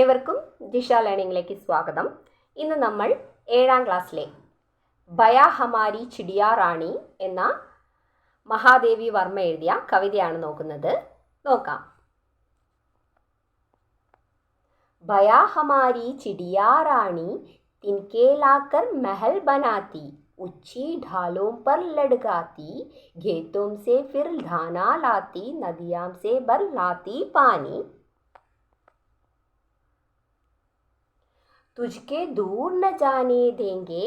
ഏവർക്കും ദിശ ലേണിംഗിലേക്ക് സ്വാഗതം. ഇന്ന് നമ്മൾ 7ാം ക്ലാസ്സിലെ ഭയാ ഹമാരി ചിടിയാ റാണി എന്ന മഹാദേവി വർമ്മ എഴുതിയ കവിതയാണ് നോക്കാം. ഭയാ ഹമാരി ചിടിയാ റാണി തിൻകെ ലാക്കർ महल बनाती, ऊंची ढालों पर लटकाती, खेतों से फिर धाना लाती, नदियां से भर लाती पानी. तुझके दूर न जाने देंगे,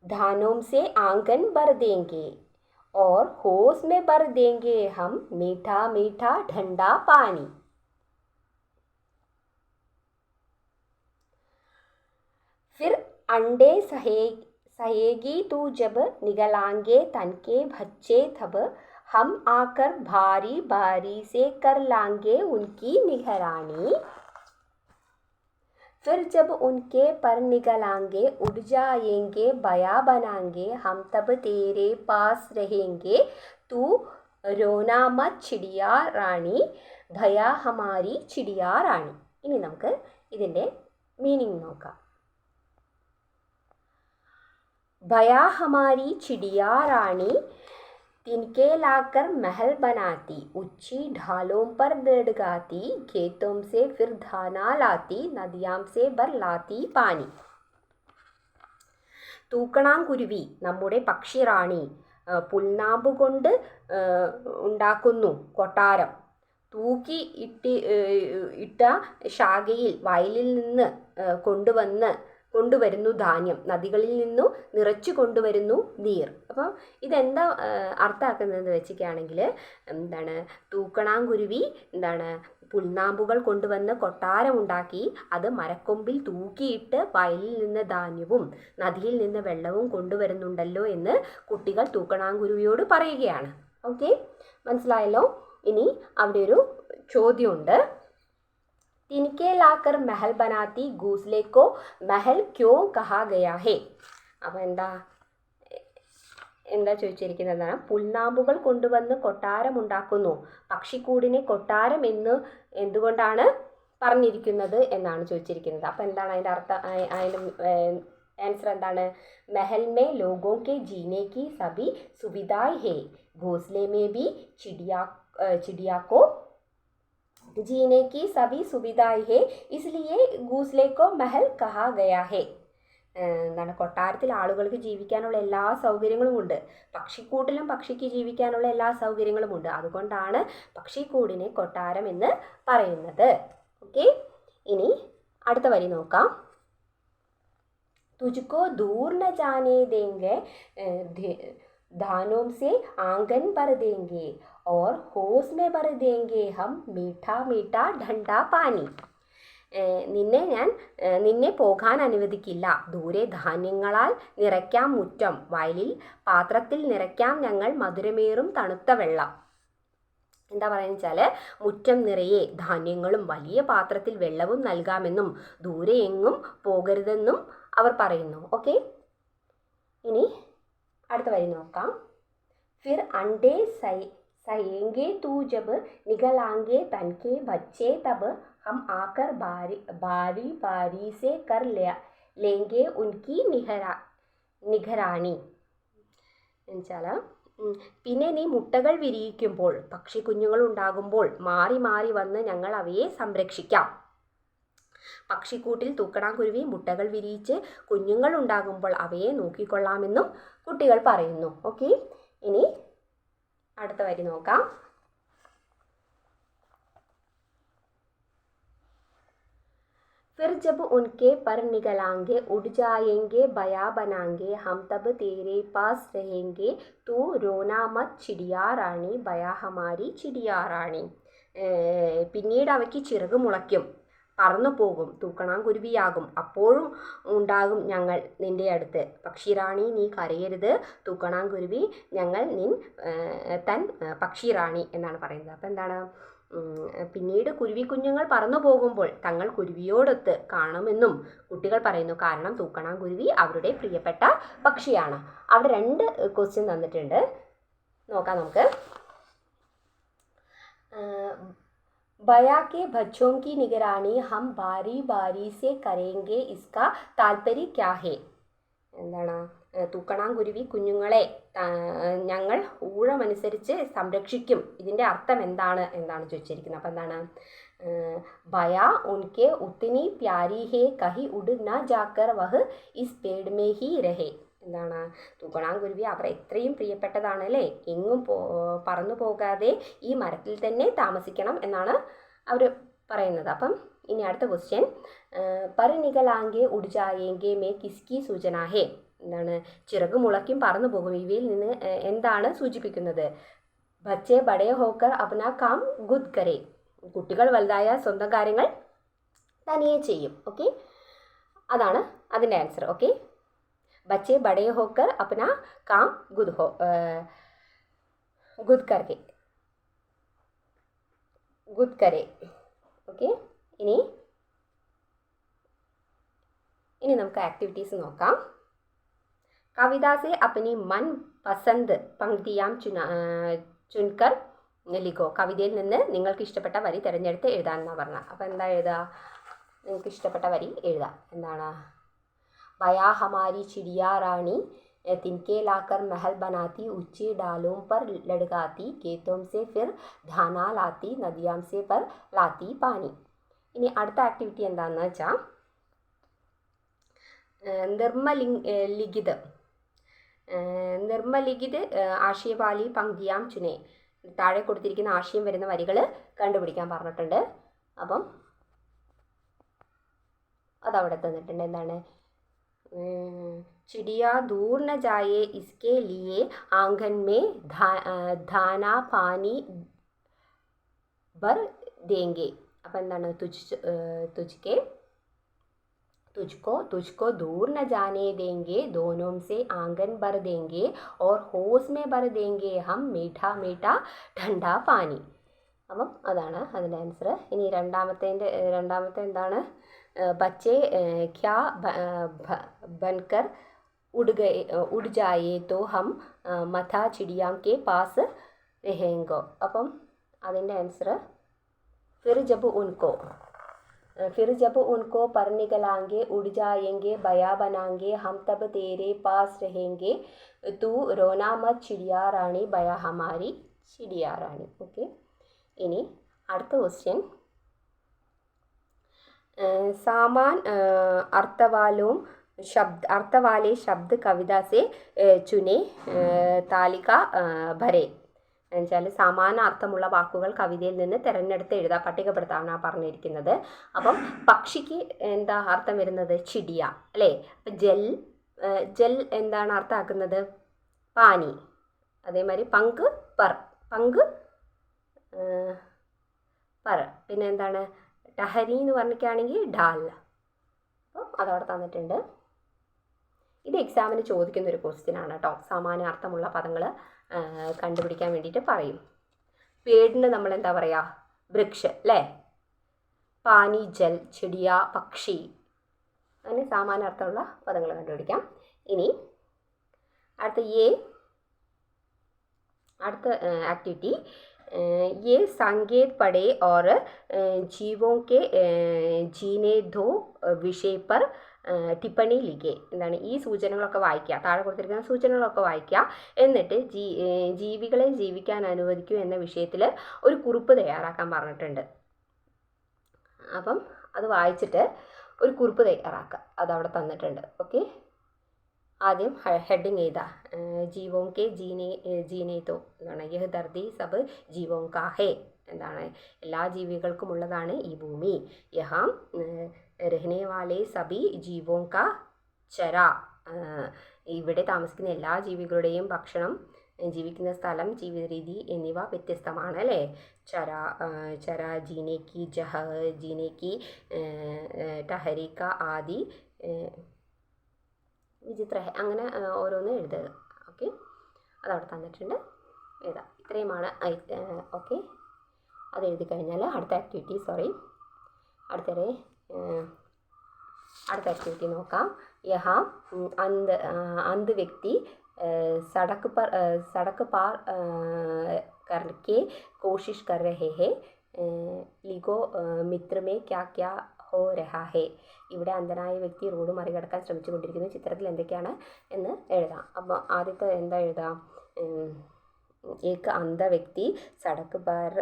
धानों से आंगन भर देंगे, और होश में भर देंगे हम मीठा मीठा ठंडा पानी. फिर अंडे सहेगी तू जब, निगलांगे तन के बच्चे तब, हम आकर भारी भारी से कर लांगे उनकी निगरानी. फिर जब उनके पर निगलांगे उड़ जाएंगे, भया बनाएंगे हम तब तेरे पास रहेंगे, तू रोना मत चिड़िया റാണി, ഭയാ ഹമാരി ചിടിയാ റാണി. ഇനി നമുക്ക് ഇതിൻ്റെ മീനിങ് നോക്കാം. भया हमारी चिड़िया रानी तिनके लाकर महल बनाती, ऊंची ढालों पर लटकाती, खेतों से फिर धाना लाती, नदियां से भर लाती पानी. തൂക്കണാങ്കുരുവി നമ്മുടെ പക്ഷിറാണി പുൽനാമ്പ് കൊണ്ട് ഉണ്ടാക്കുന്നു കൊട്ടാരം. തൂക്കി ഇട്ട ശാഖയിൽ വയലിൽ നിന്ന് കൊണ്ടുവരുന്നു ധാന്യം, നദികളിൽ നിന്നു നിറച്ചു കൊണ്ടുവരുന്നു നീർ. അപ്പം ഇതെന്താ അർത്ഥമാക്കുന്നതെന്ന് വെച്ചിട്ടാണെങ്കിൽ എന്താണ്, തൂക്കണാങ്കുരുവി പുൽനാമ്പുകൾ കൊണ്ടുവന്ന് കൊട്ടാരമുണ്ടാക്കി അത് മരക്കൊമ്പിൽ തൂക്കിയിട്ട് വയലിൽ നിന്ന് ധാന്യവും നദിയിൽ നിന്ന് വെള്ളവും കൊണ്ടുവരുന്നുണ്ടല്ലോ എന്ന് കുട്ടികൾ തൂക്കണാങ്കുരുവിയോട് പറയുകയാണ്. ഓക്കെ, മനസ്സിലായല്ലോ? ഇനി അവിടെ ഒരു ചോദ്യമുണ്ട്. तिनके लाकर महल बनाती, घोंसले को महल क्यों कहा गया है? അപ്പം എന്താ ചോദിച്ചിരിക്കുന്നതാണ്, പുൽനാമ്പുകൾ കൊണ്ടുവന്ന് കൊട്ടാരമുണ്ടാക്കുന്നു, പക്ഷിക്കൂടിനെ കൊട്ടാരം എന്ന് എന്തുകൊണ്ടാണ് പറഞ്ഞിരിക്കുന്നത് എന്നാണ് ചോദിച്ചിരിക്കുന്നത്. അപ്പം എന്താണ് അതിൻ്റെ അർത്ഥം? അതിൻ്റെ ആൻസർ എന്താണ്? महल में लोगों के जीने की सभी सुविधाएं है, घोंसले में भी चिड़िया को जीने की सभी सुविधाएं है, इसलिए घोंसले को महल कहा गया है. എന്താണ്, കൊട്ടാരത്തിൽ ആളുകൾക്ക് ജീവിക്കാനുള്ള എല്ലാ സൗകര്യങ്ങളുമുണ്ട്, പക്ഷിക്കൂട്ടിലും പക്ഷിക്ക് ജീവിക്കാനുള്ള എല്ലാ സൗകര്യങ്ങളുമുണ്ട്, അതുകൊണ്ടാണ് പക്ഷിക്കൂടിനെ കൊട്ടാരം എന്ന് പറയുന്നത്. ഓക്കെ, ഇനി അടുത്ത വരി നോക്കാം. തുജ്കോ ദൂർ ന ജാനെ ദേംഗെ, धानों से आंगन भर देंगे, और होश में भर देंगे हम मीठा मीठा ठंडा पानी. നിന്നെ പോകാൻ അനുവദിക്കില്ല, ദൂരെ ധാന്യങ്ങളാൽ നിറയ്ക്കാം മുറ്റം, വയലിൽ പാത്രത്തിൽ നിറയ്ക്കാം ഞങ്ങൾ മധുരമേറും തണുത്ത വെള്ളം. എന്താ പറയുക വെച്ചാൽ, മുറ്റം നിറയെ ധാന്യങ്ങളും വലിയ പാത്രത്തിൽ വെള്ളവും നൽകാമെന്നും ദൂരെ എങ്ങും പോകരുതെന്നും അവർ പറയുന്നു. ഓക്കെ, ഇനി അടുത്ത വരി നോക്കാം. फिर अंडे सहेंगे तू जब, निगलांगे तन के बच्चे तब, हम आकर बारी बारी से कर लेंगे उनकी निगरानी. എന്നുവെച്ചാൽ പിന്നെ നീ മുട്ടകൾ വിരിയിക്കുമ്പോൾ, പക്ഷിക്കുഞ്ഞുങ്ങൾ ഉണ്ടാകുമ്പോൾ മാറി മാറി വന്ന് ഞങ്ങൾ അവയെ സംരക്ഷിക്കാം. പക്ഷിക്കൂട്ടിൽ തൂക്കണാങ്കുരുവി മുട്ടകൾ വിരിയിച്ച് കുഞ്ഞുങ്ങൾ ഉണ്ടാകുമ്പോൾ അവയെ നോക്കിക്കൊള്ളാമെന്നും കുട്ടികൾ പറയുന്നു. ഓക്കെ, ഇനി അടുത്ത വരി നോക്കാം. फिर जब उनके पर निगलांगे उड़ जाएंगे, भया बनाएंगे हम तब तेरे पास रहेंगे, तू रोना मत चिड़िया റാണി, ഭയാ ഹമാരി ചിടിയാ റാണി. പിന്നീട് അവയ്ക്ക് ചിറക് മുളയ്ക്കും, പറന്നു പോകും, തൂക്കണാങ്കുരുവിയാകും, അപ്പോഴും ഉണ്ടാകും ഞങ്ങൾ നിൻ്റെ അടുത്ത്. പക്ഷിറാണി നീ കരയരുത്, തൂക്കണാങ്കുരുവി ഞങ്ങൾ തൻ പക്ഷിറാണി എന്നാണ് പറയുന്നത്. അപ്പം എന്താണ്, പിന്നീട് കുരുവിക്കുഞ്ഞുങ്ങൾ പറന്നു പോകുമ്പോൾ തങ്ങൾ കുരുവിയോടൊത്ത് കാണുമെന്നും കുട്ടികൾ പറയുന്നു. കാരണം തൂക്കണാങ്കുരുവി അവരുടെ പ്രിയപ്പെട്ട പക്ഷിയാണ്. അവിടെ 2 ക്വസ്റ്റ്യൻ തന്നിട്ടുണ്ട്, നോക്കാം നമുക്ക്. बया के बच्चों की निगरानी हम बारी बारी से करेंगे इसका താല്പര്യ क्या है എന്താണ് തൂക്കണാങ്കുരുവി കുഞ്ഞുങ്ങളെ ഞങ്ങൾ ഊഴമനുസരിച്ച് സംരക്ഷിക്കും ഇതിൻ്റെ അർത്ഥം എന്താണ് എന്നാണ് ചോദിച്ചിരിക്കുന്നത്. അപ്പം എന്താണ് ബയ ഉൻകെ ഉത്തനി പ്യാരി ഹേ കഹി ഉഡ് ന ജാക്കർ വഹ് ഇസ് പേഡ് മേ ഹി രഹേ എന്താണ് തൂക്കണാങ്കുരുവി അവർ എത്രയും പ്രിയപ്പെട്ടതാണ് അല്ലേ, എങ്ങും പറന്നു പോകാതെ ഈ മരത്തിൽ തന്നെ താമസിക്കണം എന്നാണ് അവർ പറയുന്നത്. അപ്പം ഇനി അടുത്ത ക്വസ്റ്റ്യൻ പർ നികലാങ്കെ ഉഡ് ജായേങ്കെ മേ കിസ്കി സൂചന ഹേ എന്താണ് ചിറക് മുളയ്ക്കും പറന്നു പോകും ഇവയിൽ നിന്ന് എന്താണ് സൂചിപ്പിക്കുന്നത്. ബച്ചെ ബഡേ ഹോക്കർ അപ്ന കാം ഖുദ് കരേ കുട്ടികൾ വലുതായ സ്വന്തം കാര്യങ്ങൾ തനിയെ ചെയ്യും. ഓക്കെ, അതാണ് അതിൻ്റെ ആൻസർ. ഓക്കെ, बच्चे बड़े होकर अपना काम खुद करे. ഓക്കെ, ഇനി നമുക്ക് ആക്ടിവിറ്റീസ് നോക്കാം. കവിത സെ അപ്നി മൻ പസന്ത് പങ്ക്തിയാം ചുൻകർ ലിഖോ കവിതയിൽ നിന്ന് നിങ്ങൾക്ക് ഇഷ്ടപ്പെട്ട വരി തിരഞ്ഞെടുത്ത് എഴുതാമെന്നാണ് പറഞ്ഞത്. അപ്പോൾ എന്താ എഴുതുക, നിങ്ങൾക്ക് ഇഷ്ടപ്പെട്ട വരി എഴുതാം. എന്താണ് बया हमारी चिड़िया रानी तिनके लाकर महल बनाती ऊंचे डालों पर लटकाती खेतों से फिर धाना लाती नदियां से पर लाती पानी. ഇനി അടുത്ത ആക്ടിവിറ്റി എന്താണെന്ന് വെച്ചാൽ നിർമ്മലിഖിത് ആശയവാലി പങ്ക്തിയാം ചുനെ താഴെ കൊടുത്തിരിക്കുന്ന ആശയം വരുന്ന വരികൾ കണ്ടുപിടിക്കാൻ പറഞ്ഞിട്ടുണ്ട്. അപ്പം അതവിടെ തന്നിട്ടുണ്ട്. എന്താണ് चिड़िया दूर न जाए इसके लिए आंगन में धाना पानी भर देंगे. അപ്പം എന്താണ് तुझको दूर न जाने देंगे दोनों से आंगन भर देंगे और होश में भर देंगे हम मीठा मीठा ठंडा पानी. അപ്പം അതാണ് അതിൻ്റെ ആൻസർ. ഇനി രണ്ടാമത്തെ എന്താണ് बच्चे क्या बनकर उड़ जाए तो हम मथा चिड़िया के पास रहेंगे. അപ്പം അതിൻ്റെ ആൻസർ फिर जब उनको पर निकलाएंगे उड़ जाएंगे बया बनाएंगे हम तब तेरे पास रहेंगे तू रोना मत चिड़िया रानी बया हमारी चिड़िया रानी. ഓക്കെ, ഇനി അടുത്ത ക്വസ്റ്റ്യൻ सामान अर्थ वाले शब्द कविता से चुने तालिका भरे എന്നുവെച്ചാൽ സമാന അർത്ഥമുള്ള വാക്കുകൾ കവിതയിൽ നിന്ന് തിരഞ്ഞെടുത്ത് എഴുതാൻ പട്ടികപ്പെടുത്താനാണ് പറഞ്ഞിരിക്കുന്നത്. അപ്പം പക്ഷിക്ക് എന്താ അർത്ഥം വരുന്നത്, ചിടിയ അല്ലേ. അപ്പം ജൽ എന്താണ് അർത്ഥമാക്കുന്നത്, പാനി. അതേമാതിരി പങ്ക് പർ പിന്നെ എന്താണ് ടഹരി എന്ന് പറഞ്ഞിട്ടാണെങ്കിൽ ഡാൽ. അപ്പം അതവിടെ തന്നിട്ടുണ്ട്. ഇത് എക്സാമിന് ചോദിക്കുന്ന ഒരു ക്വസ്റ്റ്യൻ ആണ് കേട്ടോ. സമാനാർത്ഥമുള്ള പദങ്ങൾ കണ്ടുപിടിക്കാൻ വേണ്ടിയിട്ട് പറയും. പേടിന് നമ്മൾ എന്താ പറയുക, വൃക്ഷ അല്ലേ. പാനി ജൽ, ചെടിയ പക്ഷി, അങ്ങനെ സമാനാർത്ഥമുള്ള പദങ്ങൾ കണ്ടുപിടിക്കാം. ഇനി അടുത്ത ആക്ടിവിറ്റി ये संकेत पढ़े और जीवों के जीने दो विषय पर ടിപ്പണി ലിഖേ. എന്താണ് ഈ സൂചനകളൊക്കെ വായിക്കുക, താഴെ കൊടുത്തിരിക്കുന്ന സൂചനകളൊക്കെ വായിക്കുക. എന്നിട്ട് ജീവികളെ ജീവിക്കാൻ അനുവദിക്കൂ എന്ന വിഷയത്തിൽ ഒരു കുറിപ്പ് തയ്യാറാക്കാൻ പറഞ്ഞിട്ടുണ്ട്. അപ്പം അത് വായിച്ചിട്ട് ഒരു കുറിപ്പ് തയ്യാറാക്കുക, അതവിടെ തന്നിട്ടുണ്ട്. ഓക്കെ, ആദ്യം ഹെഡിങ് എഴുതാ, ജീവോं के ജീനെ തോ എന്താണ് യഹ് ധർത്തി സബ് ജീവോं കാ ഹേ എന്താണ് എല്ലാ ജീവികൾക്കുമുള്ളതാണ് ഈ ഭൂമി. യഹാം രഹ്നെ വാലെ സബി ജീവോं കാ ചര ഇവിടെ താമസിക്കുന്ന എല്ലാ ജീവികളുടെയും ഭക്ഷണം, ജീവിക്കുന്ന സ്ഥലം, ജീവിത രീതി എന്നിവ വ്യത്യസ്തമാണ് അല്ലേ. ചര ജീനേക്ക് ജഹ ജീനേക്ക് ടഹരിക്ക ആദി വിചിത്ര അങ്ങനെ ഓരോന്ന് എഴുതുക. ഓക്കെ, അതവിടെ തന്നിട്ടുണ്ട്, എഴുതാം. ഇത്രയുമാണ്. ഓക്കെ, അത് എഴുതി കഴിഞ്ഞാൽ അടുത്ത ആക്ടിവിറ്റി നോക്കാം. യഹാ अंध व्यक्ति सड़क पार करके कोशिश कर रहे हैं കോ മിത്ര മേ ക്യാ ക്യാ ഹോ രഹാ ഹേ. ഇവിടെ അന്ധനായ വ്യക്തി റോഡ് മറികടക്കാൻ ശ്രമിച്ചുകൊണ്ടിരിക്കുന്നു. ചിത്രത്തിൽ എന്തൊക്കെയാണ് എന്ന് എഴുതാം. അപ്പോൾ ആദ്യത്തെ എന്താ എഴുതാം? एक अंधा വ്യക്തി സടക്ക് പാർ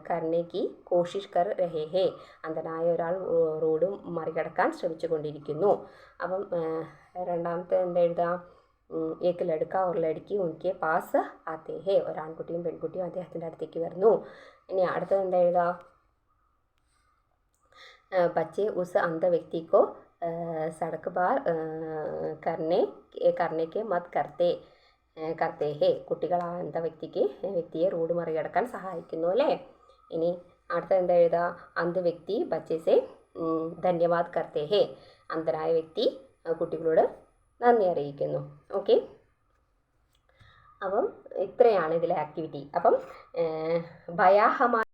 കർണേ കി കോഷിഷ് കർ രഹേ ഹേ. അന്ധനായ ഒരാൾ റോഡ് മറികടക്കാൻ ശ്രമിച്ചുകൊണ്ടിരിക്കുന്നു. അപ്പം രണ്ടാമത്തെ എന്താ എഴുതാം? ഏക്ക് ലടുക്ക ഒരു ലടുക്കി ഉൻകെ പാസ് ആത്തേ ഹേ. ഒരാൺകുട്ടിയും പെൺകുട്ടിയും അദ്ദേഹത്തിൻ്റെ അടുത്തേക്ക് വരുന്നു. ഇനി അടുത്തത് എന്താ എഴുതാം? बच्चे उस अंध व्यक्ति को सड़क पार करने के मत करते ഹേ. കുട്ടികൾ ആ അന്ധ വ്യക്തിയെ റോഡ് മറികടക്കാൻ സഹായിക്കുന്നു അല്ലേ. ഇനി അടുത്ത എന്താ എഴുതുക? അന്ധ വ്യക്തി ബച്ചേസെ ധന്യവാദ് കർത്തേ ഹേ. അന്ധനായ വ്യക്തി കുട്ടികളോട് നന്ദി അറിയിക്കുന്നു. ഓക്കെ, അപ്പം ഇത്രയാണ് ഇതിലെ ആക്ടിവിറ്റി. അപ്പം ഭയാഹമായ